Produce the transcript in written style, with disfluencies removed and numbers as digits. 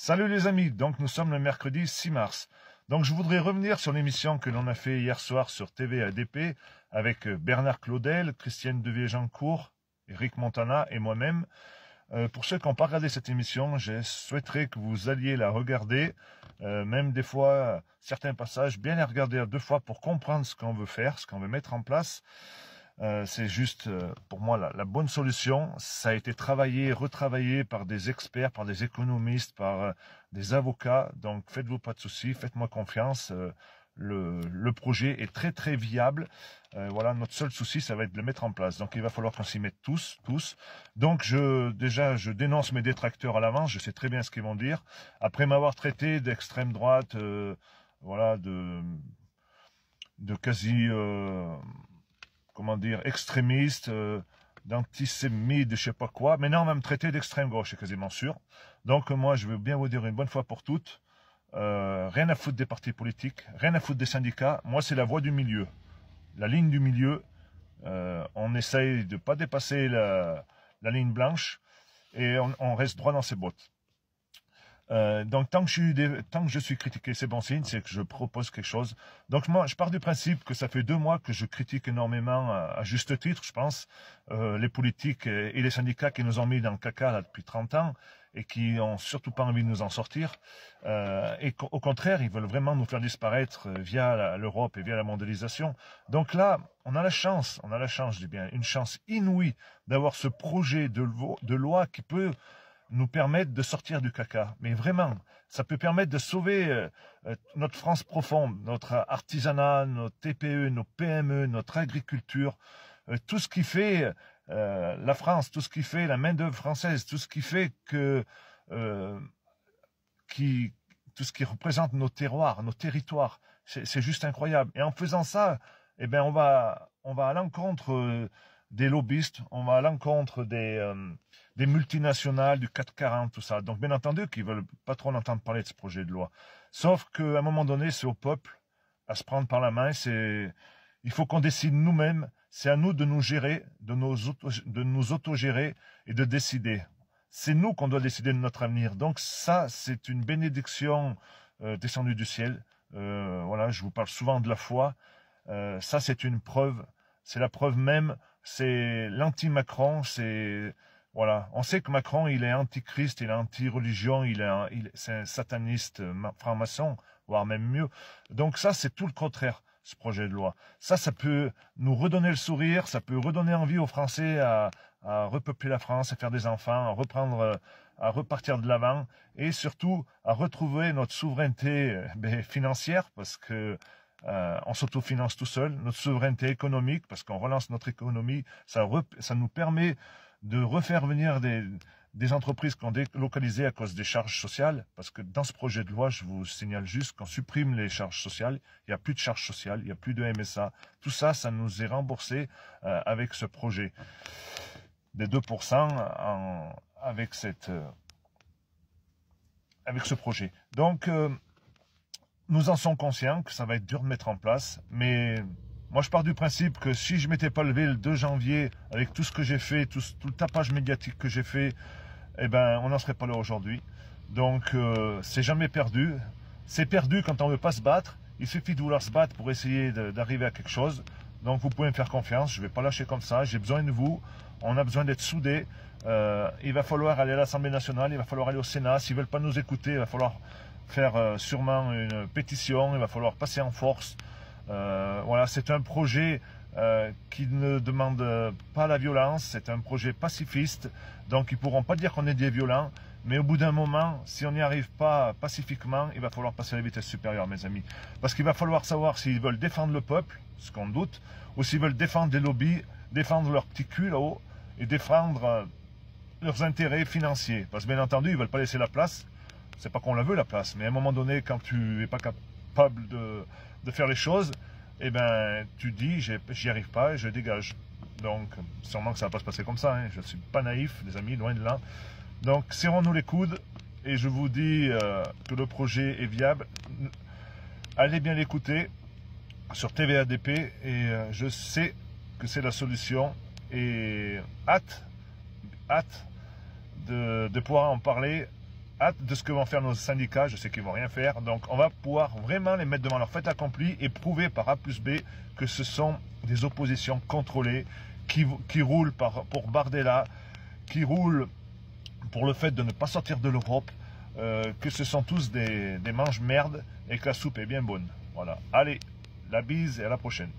Salut les amis, donc nous sommes le mercredi 6 mars. Donc je voudrais revenir sur l'émission que l'on a fait hier soir sur TV ADP avec Bernard Claudel, Christiane Devier-Jancourt, Eric Montana et moi-même. Pour ceux qui n'ont pas regardé cette émission, je souhaiterais que vous alliez la regarder, même des fois certains passages, bien les regarder à 2 fois pour comprendre ce qu'on veut faire, ce qu'on veut mettre en place. C'est juste, pour moi, la bonne solution. Ça a été travaillé, retravaillé par des experts, par des économistes, par des avocats. Donc, faites-vous pas de soucis, faites-moi confiance. Le projet est très, très viable. Voilà, notre seul souci, ça va être de le mettre en place. Donc, il va falloir qu'on s'y mette tous. Donc, je dénonce mes détracteurs à l'avance. Je sais très bien ce qu'ils vont dire. Après m'avoir traité d'extrême droite, voilà, de quasi... comment dire, extrémiste, d'antisémite, de je sais pas quoi. Maintenant, on va me traiter d'extrême gauche, c'est quasiment sûr. Donc, moi, je veux bien vous dire une bonne fois pour toutes, rien à foutre des partis politiques, rien à foutre des syndicats. Moi, c'est la voie du milieu. La ligne du milieu, on essaye de pas dépasser la ligne blanche et on reste droit dans ses bottes. Donc tant que je suis critiqué, c'est bon signe, c'est que je propose quelque chose. Donc moi, je pars du principe que ça fait 2 mois que je critique énormément, à juste titre, je pense, les politiques et les syndicats qui nous ont mis dans le caca là, depuis 30 ans et qui ont surtout pas envie de nous en sortir. Et au contraire, ils veulent vraiment nous faire disparaître via l'Europe et via la mondialisation. Donc là, on a la chance, je dis bien, une chance inouïe d'avoir ce projet de loi qui peut nous permettre de sortir du caca. Mais vraiment, ça peut permettre de sauver notre France profonde, notre artisanat, nos TPE, nos PME, notre agriculture, tout ce qui fait la France, tout ce qui fait la main-d'œuvre française, tout ce qui fait que tout ce qui représente nos terroirs, nos territoires. C'est juste incroyable. Et en faisant ça, eh ben on va à l'encontre des lobbyistes, on va à l'encontre des multinationales, du 440, tout ça. Donc, bien entendu, qu'ils veulent pas trop entendre parler de ce projet de loi. Sauf qu'à un moment donné, c'est au peuple à se prendre par la main. Il faut qu'on décide nous-mêmes. C'est à nous de nous gérer, de nous autogérer et de décider. C'est nous qu'on doit décider de notre avenir. Donc, ça, c'est une bénédiction descendue du ciel. Voilà, je vous parle souvent de la foi. Ça, c'est une preuve. C'est la preuve même. C'est l'anti-Macron, voilà. On sait que Macron, il est anti-Christ, il est anti-religion, c'est un sataniste franc-maçon, voire même mieux. Donc ça, c'est tout le contraire, ce projet de loi. Ça peut nous redonner le sourire, ça peut redonner envie aux Français à repeupler la France, à faire des enfants, à repartir de l'avant, et surtout à retrouver notre souveraineté financière, parce que on s'autofinance tout seul, notre souveraineté économique, parce qu'on relance notre économie, ça nous permet de refaire venir des entreprises qui ont délocalisé à cause des charges sociales, parce que dans ce projet de loi, je vous signale juste qu'on supprime les charges sociales, il n'y a plus de charges sociales, il n'y a plus de MSA, tout ça, ça nous est remboursé avec ce projet des 2% avec ce projet. Donc, nous en sommes conscients que ça va être dur de mettre en place, mais moi je pars du principe que si je m'étais pas levé le 2 janvier avec tout ce que j'ai fait, tout le tapage médiatique que j'ai fait, eh ben on n'en serait pas là aujourd'hui. Donc c'est jamais perdu. C'est perdu quand on ne veut pas se battre. Il suffit de vouloir se battre pour essayer d'arriver à quelque chose. Donc vous pouvez me faire confiance, je ne vais pas lâcher comme ça, j'ai besoin de vous, on a besoin d'être soudés. Il va falloir aller à l'Assemblée nationale, il va falloir aller au Sénat. S'ils ne veulent pas nous écouter, il va falloir faire sûrement une pétition, il va falloir passer en force. Voilà, c'est un projet qui ne demande pas la violence, c'est un projet pacifiste, donc ils ne pourront pas dire qu'on est des violents, mais au bout d'un moment, si on n'y arrive pas pacifiquement, il va falloir passer à la vitesse supérieure, mes amis. Parce qu'il va falloir savoir s'ils veulent défendre le peuple, ce qu'on doute, ou s'ils veulent défendre des lobbies, défendre leur petit cul là-haut, et défendre leurs intérêts financiers. Parce que bien entendu, ils ne veulent pas laisser la place. C'est pas qu'on la veut la place, mais à un moment donné, quand tu n'es pas capable de faire les choses, eh ben, tu dis, j'y arrive pas et je dégage. Donc, sûrement que ça va pas se passer comme ça, hein. Je ne suis pas naïf, les amis, loin de là. Donc, serrons-nous les coudes et je vous dis que le projet est viable. Allez bien l'écouter sur TV ADP et je sais que c'est la solution et hâte de pouvoir en parler hâte de ce que vont faire nos syndicats. Je sais qu'ils vont rien faire. Donc, on va pouvoir vraiment les mettre devant leur fait accompli et prouver par A plus B que ce sont des oppositions contrôlées qui roulent pour Bardella, qui roulent pour le fait de ne pas sortir de l'Europe, que ce sont tous des mange-merdes et que la soupe est bien bonne. Voilà. Allez, la bise et à la prochaine.